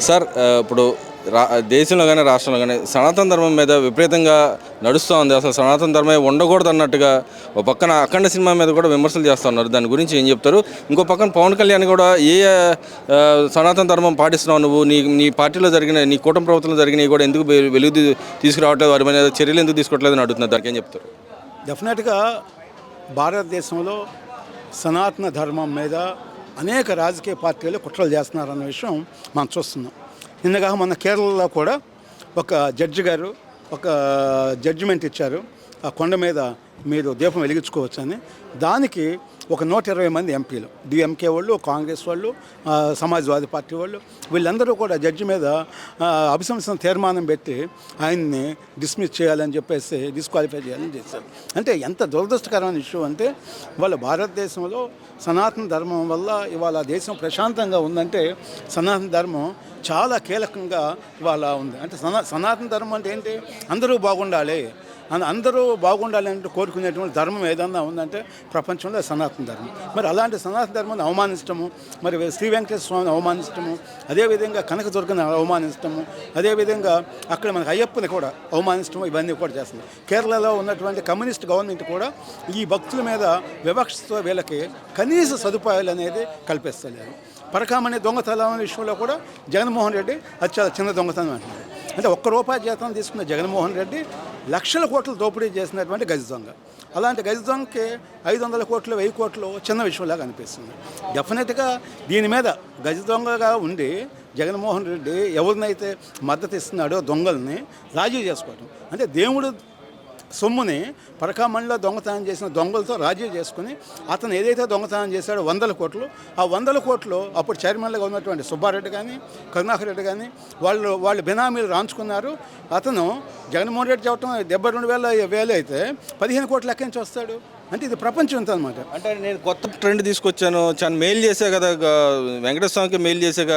Sir ఇప్పుడు దేశంలో కానీ రాష్ట్రంలో కానీ సనాతన ధర్మం మీద విపరీతంగా నడుస్తూ ఉంది. అసలు సనాతన ధర్మం ఉండకూడదు అన్నట్టుగా ఒక పక్కన అఖండ సినిమా మీద కూడా విమర్శలు చేస్తూ ఉన్నారు. దాని గురించి ఏం చెప్తారు? ఇంకో పక్కన పవన్ కళ్యాణ్ కూడా సనాతన ధర్మం పాటిస్తున్నావు నువ్వు, నీ పార్టీలో జరిగిన, నీ కూటమి ప్రభుత్వంలో జరిగినవి కూడా ఎందుకు వెలుగు తీసుకురావట్లేదు, వారి మీద చర్యలు ఎందుకు తీసుకోవట్లేదు అని అడుగుతున్నారు. దానికి ఏం చెప్తారు? డెఫినెట్గా భారతదేశంలో సనాతన ధర్మం మీద అనేక రాజకీయ పార్టీలు కుట్రలు చేస్తున్నారన్న విషయం మనం చూస్తున్నాం. నిన్నగా మన కేరళలో కూడా ఒక జడ్జి గారు ఒక జడ్జిమెంట్ ఇచ్చారు, ఆ కొండ మీద మీరు దీపం వెలిగించుకోవచ్చని. దానికి ఒక 120 మంది ఎంపీలు, డిఎంకే వాళ్ళు, కాంగ్రెస్ వాళ్ళు, సమాజ్వాదీ పార్టీ వాళ్ళు, వీళ్ళందరూ కూడా జడ్జి మీద అభిశంసన తీర్మానం పెట్టి ఆయన్ని డిస్మిస్ చేయాలని చెప్పేసి, డిస్క్వాలిఫై చేయాలని చేశారు. అంటే ఎంత దురదృష్టకరమైన ఇష్యూ అంటే, వాళ్ళ భారతదేశంలో సనాతన ధర్మం వల్ల ఇవాళ దేశం ప్రశాంతంగా ఉందంటే సనాతన ధర్మం చాలా కీలకంగా ఇవాళ ఉంది. అంటే సనాతన ధర్మం అంటే ఏంటి? అందరూ బాగుండాలి, అందరూ బాగుండాలంటే కోరుకునేటువంటి ధర్మం ఏదన్నా ఉందంటే ప్రపంచంలో సనాతన ధర్మం. మరి అలాంటి సనాతన ధర్మాన్ని అవమానించడము, మరి శ్రీ వెంకటేశ్వర స్వామిని అవమానించడము, అదేవిధంగా కనకదుర్గని అవమానించడము, అదేవిధంగా అక్కడ మనకు అయ్యప్పని కూడా అవమానించడము, ఇవన్నీ కూడా చేస్తుంది. కేరళలో ఉన్నటువంటి కమ్యూనిస్ట్ గవర్నమెంట్ కూడా ఈ భక్తుల మీద వివక్షతో వీళ్ళకి కనీస సదుపాయాలు అనేది కల్పిస్తలేదు. పరకామణి దొంగతనం విషయంలో కూడా జగన్మోహన్ రెడ్డి అది చాలా చిన్న దొంగతనం అంటున్నారు. అంటే ₹1 జీతం తీసుకున్న జగన్మోహన్ రెడ్డి లక్షల కోట్లు దోపిడీ చేసినటువంటి గజ దొంగ. అలాంటి గజ దొంగకి 500 కోట్లు 1000 కోట్లు చిన్న విషయంలాగా అనిపిస్తుంది. డెఫినెట్గా దీని మీద గజ దొంగగా ఉండి జగన్మోహన్ రెడ్డి ఎవరినైతే మద్దతు ఇస్తున్నాడో దొంగల్ని రాజీ చేసుకోవటం, అంటే దేవుడు సొమ్ముని పరకామణిలో దొంగతనం చేసిన దొంగలతో రాజీ చేసుకుని అతను ఏదైతే దొంగతనం చేశాడో 100 కోట్లు, ఆ 100 కోట్లు అప్పుడు చైర్మన్లుగా ఉన్నటువంటి సుబ్బారెడ్డి కానీ కరుణాకర్ రెడ్డి కానీ వాళ్ళు బినామీలు రాంచుకున్నారు. అతను జగన్మోహన్ రెడ్డి చెప్పడం 72,000 అయితే 15 కోట్లు ఎక్కడి నుంచి వస్తాడు? అంటే ఇది ప్రపంచం ఎంత అనమాట. అంటే నేను కొత్త ట్రెండ్ తీసుకొచ్చాను, చాలా మెయిల్ చేసా కదా, వెంకటేశ్వర స్వామికి మెయిల్ చేసాక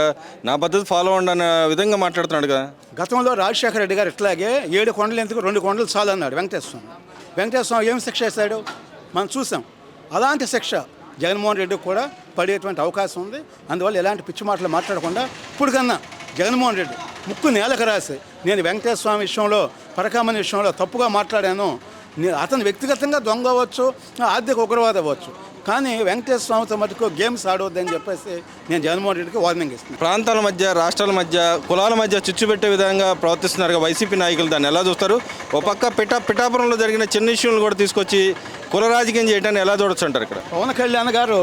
నా పద్ధతి ఫాలో అవ్వండి అనే విధంగా మాట్లాడుతున్నాడు కదా. గతంలో రాజశేఖర రెడ్డి గారు ఇట్లాగే 7 కొండలు ఎందుకు 2 కొండలు చాలు అన్నాడు వెంకటేశ్వర స్వామి. ఏం శిక్ష వేశాడు మనం చూసాం. అలాంటి శిక్ష జగన్మోహన్ రెడ్డికి కూడా పడేటువంటి అవకాశం ఉంది. అందువల్ల ఎలాంటి పిచ్చి మాటలు మాట్లాడకుండా ఇప్పుడు కన్నా జగన్మోహన్ రెడ్డి ముక్కు నేలకు రాసి, నేను వెంకటేశ్వర స్వామి విషయంలో, పరకామణి విషయంలో తప్పుగా మాట్లాడాను, అతను వ్యక్తిగతంగా దొంగ అవ్వచ్చు, ఆర్థిక ఉగ్రవాద అవ్వచ్చు, కానీ వెంకటేశ్వర స్వామితో మటుకు గేమ్స్ ఆడవద్దని చెప్పేసి నేను జగన్మోహన్ రెడ్డికి వార్నింగ్ ఇస్తున్నాను. ప్రాంతాల మధ్య, రాష్ట్రాల మధ్య, కులాల మధ్య చిచ్చు పెట్టే విధంగా ప్రవర్తిస్తున్నారు వైసీపీ నాయకులు. దాన్ని ఎలా చూస్తారు? ఒక పక్క పిఠాపురంలో జరిగిన చిన్న ఇష్యూలను కూడా తీసుకొచ్చి కుల రాజకీయం చేయడాన్ని ఎలా చూడొచ్చు అంటారు? ఇక్కడ పవన్ కళ్యాణ్ గారు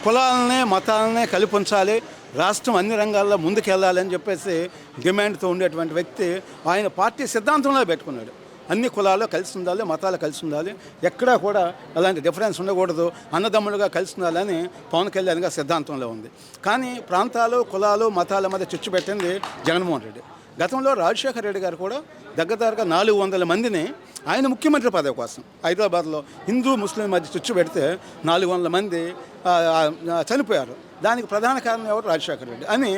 కులాలని మతాలని కలిపి ఉంచాలి, రాష్ట్రం అన్ని రంగాల్లో ముందుకెళ్ళాలని చెప్పేసి డిమాండ్తో ఉండేటువంటి వ్యక్తి ఆయన పార్టీ సిద్ధాంతంలో పెట్టుకున్నాడు. అన్ని కులాలు కలిసి ఉండాలి, మతాలు కలిసి ఉండాలి, ఎక్కడా కూడా అలాంటి డిఫరెన్స్ ఉండకూడదు, అన్నదమ్ములుగా కలిసి ఉండాలని పవన్ కళ్యాణ్ గారి సిద్ధాంతంలో ఉంది. కానీ ప్రాంతాలు, కులాలు, మతాల మధ్య చిచ్చు పెట్టింది జగన్మోహన్ రెడ్డి. గతంలో రాజశేఖర రెడ్డి గారు కూడా దగ్గరగా 400 మందిని ఆయన ముఖ్యమంత్రి పదవి కోసం హైదరాబాద్లో హిందూ ముస్లిం మధ్య చిచ్చు పెడితే 400 మంది చనిపోయారు. దానికి ప్రధాన కారణం ఎవరు? రాజశేఖర రెడ్డి అని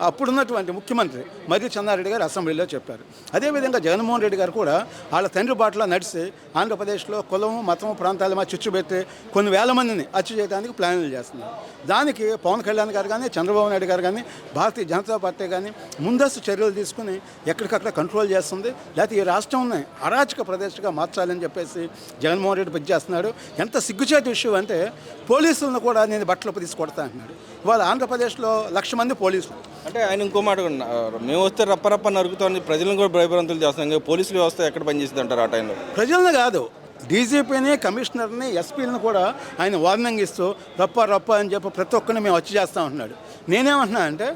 అప్పుడున్నటువంటి ముఖ్యమంత్రి మర్రి చెన్నారెడ్డి గారు అసెంబ్లీలో చెప్పారు. అదేవిధంగా జగన్మోహన్ రెడ్డి గారు కూడా వాళ్ళ తండ్రి బాటలో నడిచి ఆంధ్రప్రదేశ్లో కులము, మతము, ప్రాంతాల మధ్య చిచ్చు పెట్టి కొన్ని వేల మందిని హత్య చేయడానికి ప్లాన్లు చేస్తున్నారు. దానికి పవన్ కళ్యాణ్ గారు కానీ, చంద్రబాబు నాయుడు గారు కానీ, భారతీయ జనతా పార్టీ కానీ ముందస్తు చర్యలు తీసుకుని ఎక్కడికక్కడ కంట్రోల్ చేస్తుంది. లేకపోతే ఈ రాష్ట్రాన్ని అరాచక ప్రదేశ్గా మార్చాలని చెప్పేసి జగన్మోహన్ రెడ్డి పనిచేస్తున్నాడు. ఎంత సిగ్గుచేటు విషయం అంటే పోలీసులను కూడా నేను బట్టలు తీసి కొడతా అంటున్నాడు. ఇవాళ ఆంధ్రప్రదేశ్లో 1,00,000 మంది పోలీసులు. అంటే ఆయన ఇంకో మాట, మేము వస్తే రప్ప నరుకుతామని ప్రజలను కూడా భయభ్రాంతులు చేస్తాం. పోలీసుల వ్యవస్థ ఎక్కడ పనిచేస్తుంది అంటారు ఆ టైంలో? ప్రజలను కాదు, డీజీపీని, కమిషనర్ని, ఎస్పీలను కూడా ఆయన వార్నింగ్ ఇస్తూ రప్ప అని చెప్పి ప్రతి ఒక్కరిని మేము హత్య చేస్తూ ఉంటున్నాడు. నేనేమంటున్నా అంటే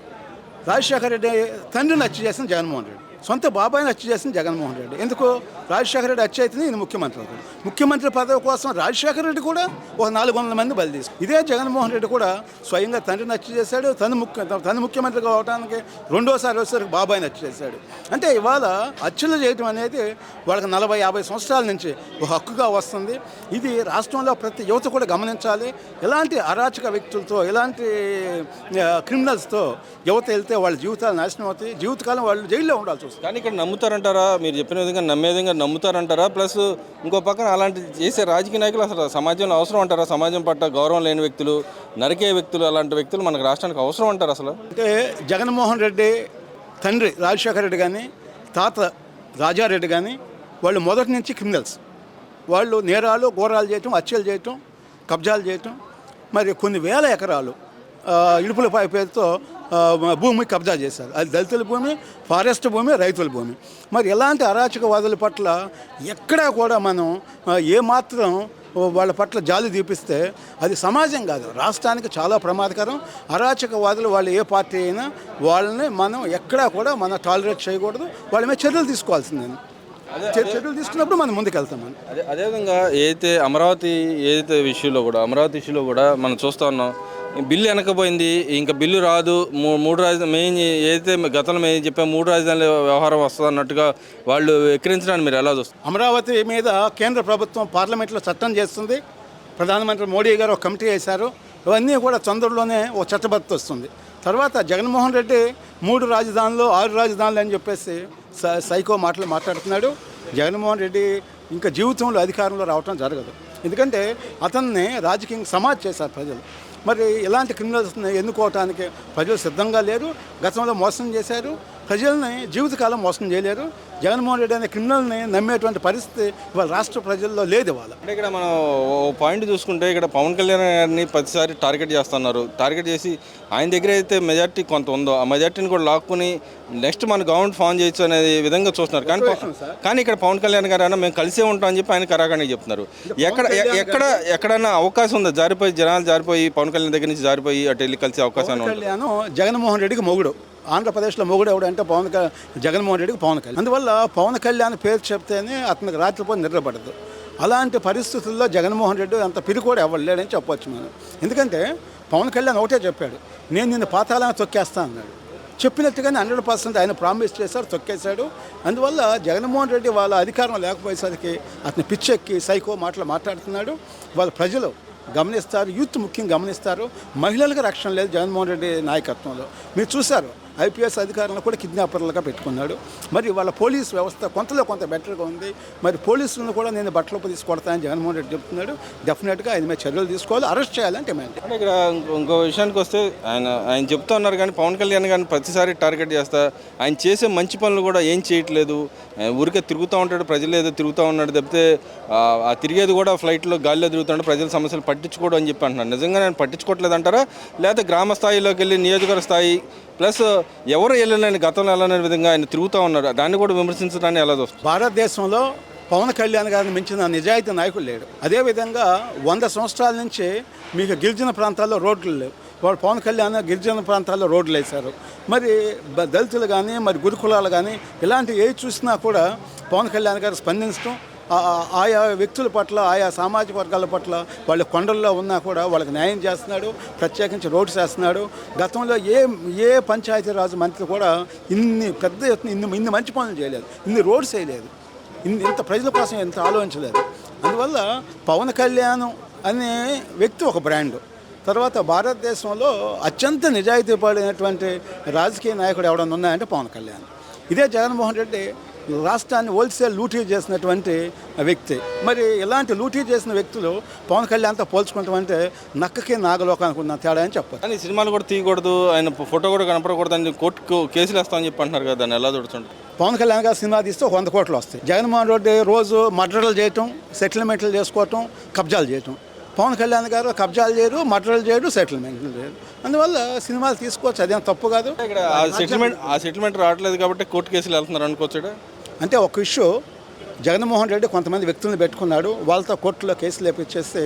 రాజశేఖర రెడ్డి తండ్రిని హత్య చేసిన జగన్మోహన్ రెడ్డి, సొంత బాబాయిని హత్య చేసిన జగన్మోహన్ రెడ్డి. ఎందుకు? రాజశేఖర రెడ్డి హత్య అయితే ఈయన ముఖ్యమంత్రి అవుతాడు. ముఖ్యమంత్రి పదవి కోసం రాజశేఖర రెడ్డి కూడా ఒక 400 మంది బలి తీసుకు. ఇదే జగన్మోహన్ రెడ్డి కూడా స్వయంగా తండ్రిని హత్య చేశాడు. తను ముఖ్యమంత్రిగా అవడానికి రెండోసారి వచ్చేసరికి బాబాయిని హత్య చేశాడు. అంటే ఇవాళ హత్యలు చేయడం అనేది వాళ్ళకి 40-50 సంవత్సరాల నుంచి ఒక హక్కుగా వస్తుంది. ఇది రాష్ట్రంలో ప్రతి యువత కూడా గమనించాలి. ఎలాంటి అరాచక వ్యక్తులతో, ఎలాంటి క్రిమినల్స్తో యువత వెళ్తే వాళ్ళ జీవితాలు నాశనం అవుతాయి, జీవితకాలం వాళ్ళు జైల్లో ఉండాల్సి వస్తుంది. కానీ ఇక్కడ నమ్ముతారంటారా? మీరు చెప్పిన విధంగా నమ్మే విధంగా నమ్ముతారంటారా? ప్లస్ ఇంకో పక్కన అలాంటి చేసే రాజకీయ నాయకులు అసలు సమాజంలో అవసరం అంటారా? సమాజం పట్ల గౌరవం లేని వ్యక్తులు, నరికే వ్యక్తులు, అలాంటి వ్యక్తులు మనకు రాష్ట్రానికి అవసరం అంటారు అసలు? అంటే జగన్మోహన్ రెడ్డి తండ్రి రాజశేఖర రెడ్డి కానీ తాత రాజారెడ్డి కానీ వాళ్ళు మొదటి నుంచి క్రిమినల్స్. వాళ్ళు నేరాలు ఘోరాలు చేయటం, హత్యలు చేయటం, కబ్జాలు చేయటం, మరి కొన్ని వేల ఎకరాలు ఇడుపులపాయ పేరుతో భూమి కబ్జా చేశారు. అది దళితుల భూమి, ఫారెస్ట్ భూమి, రైతుల భూమి. మరి ఎలాంటి అరాచకవాదుల పట్ల ఎక్కడా కూడా మనం ఏమాత్రం వాళ్ళ పట్ల జాలి చూపిస్తే అది సమాజం కాదు, రాష్ట్రానికి చాలా ప్రమాదకరం. అరాచకవాదులు వాళ్ళు ఏ పార్టీ అయినా వాళ్ళని మనం ఎక్కడా కూడా మనం టాలరేట్ చేయకూడదు, వాళ్ళ మీద చర్యలు తీసుకోవాల్సిందే. చర్యలు తీసుకున్నప్పుడు మనం ముందుకెళ్తామని. అదేవిధంగా అమరావతి అమరావతి ఇష్యూలో కూడా మనం చూస్తూ ఉన్నాం. బిల్లు వెనకపోయింది, ఇంకా బిల్లు రాదు, మూడు రాజధాని మెయిన్ ఏదైతే గతంలో మేము చెప్పే 3 రాజధానుల వ్యవహారం వస్తుంది అన్నట్టుగా వాళ్ళు ఎక్కిరించడానికి మీరు ఎలా చూస్తారు? అమరావతి మీద కేంద్ర ప్రభుత్వం పార్లమెంట్లో చట్టం చేస్తుంది. ప్రధానమంత్రి మోడీ గారు ఒక కమిటీ వేశారు. ఇవన్నీ కూడా తొందరలోనే ఒక చట్టబద్ధత వస్తుంది. తర్వాత జగన్మోహన్ రెడ్డి 3 రాజధానులు 6 రాజధానులు అని చెప్పేసి సైకో మాటలు మాట్లాడుతున్నాడు. జగన్మోహన్ రెడ్డి ఇంకా జీవితంలో అధికారంలో రావటం జరగదు. ఎందుకంటే అతన్ని రాజకీయంగా సమాజ్ చేశారు ప్రజలు. మరి ఇలాంటి క్రిమినల్స్ని ఎన్నుకోవటానికి ప్రజలు సిద్ధంగా లేరు. గతంలో మోసం చేశారు, ప్రజల్ని జీవితకాలం మోసం చేయలేరు. జగన్మోహన్ రెడ్డి అనే క్రిమినల్ని నమ్మేటువంటి పరిస్థితి ఇవాళ రాష్ట్ర ప్రజల్లో లేదు. ఇవాళ అంటే ఇక్కడ మనం పాయింట్ చూసుకుంటే ఇక్కడ పవన్ కళ్యాణ్ గారిని ప్రతిసారి టార్గెట్ చేస్తున్నారు. టార్గెట్ చేసి ఆయన దగ్గర అయితే మెజార్టీ కొంత ఉందో ఆ మెజార్టీని కూడా లాక్కుని నెక్స్ట్ మన గవర్నమెంట్ ఫామ్ చేయొచ్చు అనే విధంగా చూస్తున్నారు. కానీ ఇక్కడ పవన్ కళ్యాణ్ గారు అన్న మేము కలిసే ఉంటాం అని చెప్పి ఆయన కరాఖండిగా చెప్తున్నారు. ఎక్కడన్నా అవకాశం ఉందా జనాలు జారిపోయి పవన్ కళ్యాణ్ దగ్గర నుంచి జారిపోయి అటు వెళ్ళి కలిసే అవకాశం? కళ్యాణ్ జగన్మోహన్ రెడ్డికి మొగుడు. ఆంధ్రప్రదేశ్లో మొగుడు ఎవడంటే జగన్మోహన్ రెడ్డికి పవన్ కళ్యాణ్. అందువల్ల పవన్ కళ్యాణ్ పేరు చెప్తేనే అతనికి రాత్రిపోయి నిద్రపడదు. అలాంటి పరిస్థితుల్లో జగన్మోహన్ రెడ్డి అంత పిరికోడు ఎవరు లేడని చెప్పొచ్చు మనం. ఎందుకంటే పవన్ కళ్యాణ్ ఒకటే చెప్పాడు, నేను నిన్ను పాతాళాన్ని తొక్కేస్తా అన్నాడు. చెప్పినట్టుగానే 100% ఆయన ప్రామిస్ చేశాడు, తొక్కేశాడు. అందువల్ల జగన్మోహన్ రెడ్డి వాళ్ళ అధికారం లేకపోయేసరికి అతని పిచ్చెక్కి సైకో మాటలు మాట్లాడుతున్నాడు. వాళ్ళ ప్రజలు గమనిస్తారు, యూత్ ముఖ్యంగా గమనిస్తారు. మహిళలకు రక్షణ లేదు జగన్మోహన్ రెడ్డి నాయకత్వంలో. మీరు చూశారు, ఐపీఎస్ అధికారులను కూడా కిడ్నాపర్లుగా పెట్టుకున్నాడు. మరి వాళ్ళ పోలీస్ వ్యవస్థ కొంత బెటర్గా ఉంది. మరి పోలీసులను కూడా నేను బట్టలోపు తీసుకొడతానని జగన్మోహన్ రెడ్డి చెప్తున్నాడు. డెఫినెట్గా ఆయన మీద చర్యలు తీసుకోవాలి, అరెస్ట్ చేయాలని డిమాండ్. అంటే ఇక్కడ ఇంకో విషయానికి వస్తే ఆయన చెప్తా ఉన్నారు కానీ పవన్ కళ్యాణ్ గారిని ప్రతిసారి టార్గెట్ చేస్తా, ఆయన చేసే మంచి పనులు కూడా ఏం చేయట్లేదు, ఊరికే తిరుగుతూ ఉంటాడు, ప్రజలు ఏదో తిరుగుతూ ఉన్నాడు తప్పితే ఆ తిరిగేది కూడా ఫ్లైట్లో గాలిలో తిరుగుతున్నాడు, ప్రజల సమస్యలు పట్టించుకోవడం అని చెప్పి అంటున్నాడు. నిజంగా నేను పట్టించుకోవట్లేదు అంటారా, లేకపోతే గ్రామ స్థాయిలోకి వెళ్ళి నియోజకవర్గ స్థాయి ప్లస్ ఎవరు వెళ్ళలేని గతంలో వెళ్ళలేని విధంగా ఆయన తిరుగుతూ ఉన్నారు, దాన్ని కూడా విమర్శించడాన్ని ఎలా చూస్తారు? భారతదేశంలో పవన్ కళ్యాణ్ గారిని మించిన నిజాయితీ నాయకుడు లేడు. అదేవిధంగా 100 సంవత్సరాల నుంచి మీకు గిరిజన ప్రాంతాల్లో రోడ్లు లేవు. వాడు పవన్ కళ్యాణ్ గిరిజన ప్రాంతాల్లో రోడ్లు వేశారు. మరి దళితులు కానీ మరి గురుకులాలు కానీ ఇలాంటి ఏ చూసినా కూడా పవన్ కళ్యాణ్ గారు స్పందించడం, ఆయా వ్యక్తుల పట్ల ఆయా సామాజిక వర్గాల పట్ల వాళ్ళు కొండల్లో ఉన్నా కూడా వాళ్ళకి న్యాయం చేస్తున్నాడు, ప్రత్యేకించి రోడ్స్ వేస్తున్నాడు. గతంలో ఏ పంచాయతీరాజ్ మంత్రి కూడా ఇన్ని పెద్ద ఎత్తున ఇన్ని మంచి పనులు చేయలేదు, ఇన్ని రోడ్స్ వేయలేదు, ఇంత ప్రజల కోసం ఎంత ఆలోచించలేదు. అందువల్ల పవన్ కళ్యాణ్ అనే వ్యక్తి ఒక బ్రాండ్. తర్వాత భారతదేశంలో అత్యంత నిజాయితీ పడినటువంటి రాజకీయ నాయకుడు ఎవడన్నా ఉన్నాయంటే పవన్ కళ్యాణ్. ఇదే జగన్మోహన్ రెడ్డి రాష్ట్రాన్ని హోల్సేల్ లూటీ చేసినటువంటి వ్యక్తి. మరి ఇలాంటి లూటీ చేసిన వ్యక్తులు పవన్ కళ్యాణ్తో పోల్చుకుంటామంటే నక్కకి నాగలోకానికి ఉన్న తేడా అని చెప్పారు. కానీ సినిమాలు కూడా తీయకూడదు, ఆయన ఫోటో కూడా కనపడకూడదు అని కోర్టుకు కేసులు వేస్తామని చెప్పి అంటున్నారు కదా, దాన్ని ఎలా చూడుతుంటారు? పవన్ కళ్యాణ్ గారు సినిమా తీస్తే 100 కోట్లు వస్తాయి. జగన్మోహన్ రెడ్డి రోజు మర్డర్లు చేయటం, సెటిల్మెంట్లు చేసుకోవటం, కబ్జాలు చేయటం. పవన్ కళ్యాణ్ గారు కబ్జాలు చేయరు, మర్డర్లు చేయరు, సెటిల్మెంట్లు చేయరు. అందువల్ల సినిమాలు తీసుకోవచ్చు, అదేం తప్పు కాదు. ఇక్కడ ఆ సెటిల్మెంట్ రావట్లేదు కాబట్టి కోర్టు కేసులు వెళ్తున్నారు అనుకోవచ్చు. అంటే ఒక ఇష్యూ, జగన్మోహన్ రెడ్డి కొంతమంది వ్యక్తులను పెట్టుకున్నాడు, వాళ్ళతో కోర్టులో కేసులు లేపించేస్తే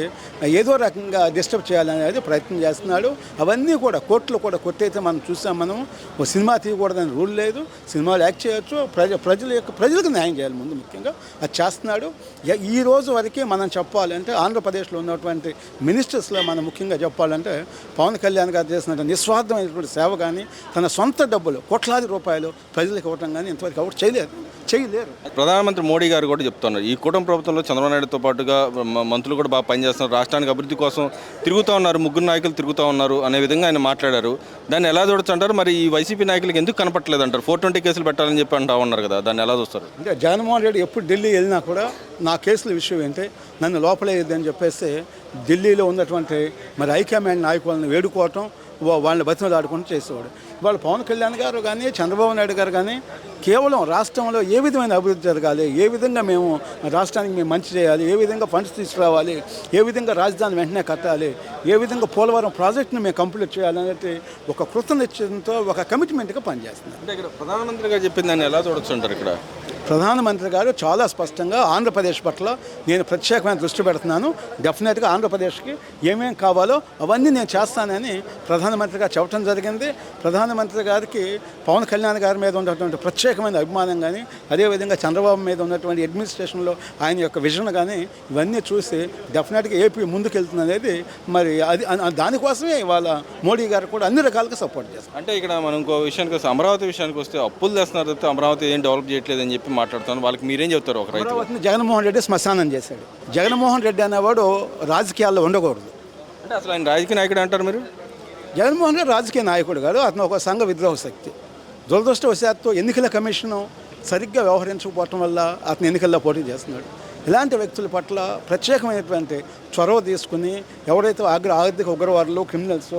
ఏదో రకంగా డిస్టర్బ్ చేయాలనేది ప్రయత్నం చేస్తున్నాడు. అవన్నీ కూడా కోర్టులో కూడా కొట్టయితే మనం చూసాం. మనం ఓ సినిమా తీయకూడదని రూల్ లేదు, సినిమాలు యాక్ట్ చేయొచ్చు, ప్రజలకు న్యాయం చేయాలి ముందు ముఖ్యంగా, అది చేస్తున్నాడు. ఈ రోజు వరకే మనం చెప్పాలంటే ఆంధ్రప్రదేశ్లో ఉన్నటువంటి మినిస్టర్స్లో మనం ముఖ్యంగా చెప్పాలంటే పవన్ కళ్యాణ్ గారు చేసిన నిస్వార్థమైనటువంటి సేవ కానీ తన సొంత డబ్బులు కోట్లాది రూపాయలు ప్రజలకు ఇవ్వటం కానీ ఇంతవరకు ఎవరు చేయలేరు. ప్రధానమంత్రి మోడీ గారు కూడా చెప్తున్నారు, ఈ కూటమి ప్రభుత్వంలో చంద్రబాబు నాయుడుతో పాటుగా మంత్రులు కూడా బాగా పనిచేస్తున్నారు, రాష్ట్రానికి అభివృద్ధి కోసం తిరుగుతూ ఉన్నారు, 3 నాయకులు తిరుగుతూ ఉన్నారు అనే విధంగా ఆయన మాట్లాడారు. దాన్ని ఎలా చూడొచ్చు అంటారు? మరి ఈ వైసీపీ నాయకులకు ఎందుకు కనపట్లేదు అంటారు? 420 కేసులు పెట్టాలని చెప్పి అంటూ ఉన్నారు కదా, దాన్ని ఎలా చూస్తారు? అంటే జగన్మోహన్ రెడ్డి ఎప్పుడు ఢిల్లీ వెళ్ళినా కూడా నా కేసుల విషయం ఏంటి, నన్ను లోపలేయద్దని చెప్పేసి ఢిల్లీలో ఉన్నటువంటి మరి హైకమాండ్ నాయకులను వేడుకోవటం, వాళ్ళని బతిమలాడుకుంటూ చేసేవాడు. వాళ్ళు పవన్ కళ్యాణ్ గారు కానీ చంద్రబాబు నాయుడు గారు కానీ కేవలం రాష్ట్రంలో ఏ విధమైన అభివృద్ధి జరగాలి, ఏ విధంగా మేము రాష్ట్రానికి మేము మంచి చేయాలి, ఏ విధంగా ఫండ్స్ తీసుకురావాలి, ఏ విధంగా రాజధాని వెంటనే కట్టాలి, ఏ విధంగా పోలవరం ప్రాజెక్టును మేము కంప్లీట్ చేయాలి అనేది ఒక కృతనిశ్చయంతో ఒక కమిట్మెంట్గా పనిచేస్తున్నారు. అంటే ఇక్కడ ప్రధానమంత్రి గారు చెప్పింది దాన్ని ఎలా చూడొచ్చు అంటారు? ఇక్కడ ప్రధానమంత్రి గారు చాలా స్పష్టంగా ఆంధ్రప్రదేశ్ పట్ల నేను ప్రత్యేకమైన దృష్టి పెడుతున్నాను, డెఫినెట్గా ఆంధ్రప్రదేశ్కి ఏమేం కావాలో అవన్నీ నేను చేస్తానని ప్రధానమంత్రి గారు చెప్పడం జరిగింది. ప్రధానమంత్రి గారికి పవన్ కళ్యాణ్ గారి మీద ఉన్నటువంటి ప్రత్యేకమైన అభిమానం కానీ, అదేవిధంగా చంద్రబాబు మీద ఉన్నటువంటి అడ్మినిస్ట్రేషన్లో ఆయన యొక్క విజన్ కానీ ఇవన్నీ చూసి డెఫినెట్గా ఏపీ ముందుకెళ్తుంది అనేది మరి అది దానికోసమే ఇవాళ మోడీ గారు కూడా అన్ని రకాలుగా సపోర్ట్ చేస్తారు. అంటే ఇక్కడ మనం ఇంకో విషయానికి వస్తే, అమరావతి విషయానికి వస్తే అప్పులు తెస్తున్నారు తప్పితే అమరావతి ఏం డెవలప్ చేయట్లేదు అని చెప్పి మాట్లాడుతాను. వాళ్ళకి మీరేం చెప్తారు? ఒక రైతు అమరావతిని జగన్మోహన్ రెడ్డి శ్మశానం చేశాడు. జగన్మోహన్ రెడ్డి అనేవాడు రాజకీయాల్లో ఉండకూడదు. అంటే అసలు ఆయన రాజకీయ నాయకుడు అంటారు మీరు? జగన్మోహన్ రెడ్డి రాజకీయ నాయకుడు కాదు, అతను ఒక సంఘ విద్రోహ శక్తి. దురదృష్టవశాత్తు ఎన్నికల కమిషను సరిగ్గా వ్యవహరించకపోవటం వల్ల అతను ఎన్నికల్లో పోటీ చేస్తున్నాడు. ఇలాంటి వ్యక్తుల పట్ల ప్రత్యేకమైనటువంటి చొరవ తీసుకుని ఎవరైతే ఆర్థిక ఉగ్రవాదులు, క్రిమినల్స్,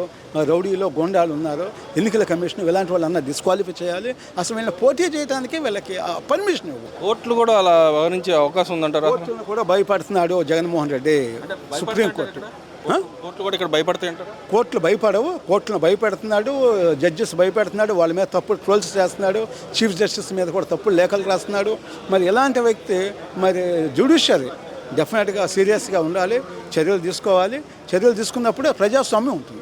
రౌడీలో గోండాలు ఉన్నారో ఎన్నికల కమిషన్ ఇలాంటి వాళ్ళన్నా డిస్క్వాలిఫై చేయాలి. అసలు వీళ్ళని పోటీ చేయడానికి వీళ్ళకి పర్మిషన్ ఇవ్వాలి. కోర్టులు కూడా అలా వ్యవహరించే అవకాశం ఉందంటారా? కోర్టులను కూడా భయపడుతున్నాడు జగన్మోహన్ రెడ్డి. సుప్రీంకోర్టు కోర్టులు కూడా ఇక్కడ భయపడతాయి అంటారు? కోర్టులు భయపడవు, కోర్టులను భయపెడుతున్నాడు, జడ్జెస్ భయపెడుతున్నాడు, వాళ్ళ మీద తప్పుడు ట్రోల్స్ చేస్తున్నాడు, చీఫ్ జస్టిస్ మీద కూడా తప్పుడు లేఖలు రాస్తున్నాడు. మరి ఇలాంటి వ్యక్తి మరి జ్యుడిషియరీ డెఫినెట్గా సీరియస్గా ఉండాలి, చర్యలు తీసుకోవాలి. చర్యలు తీసుకున్నప్పుడే ప్రజాస్వామ్యం ఉంటుంది.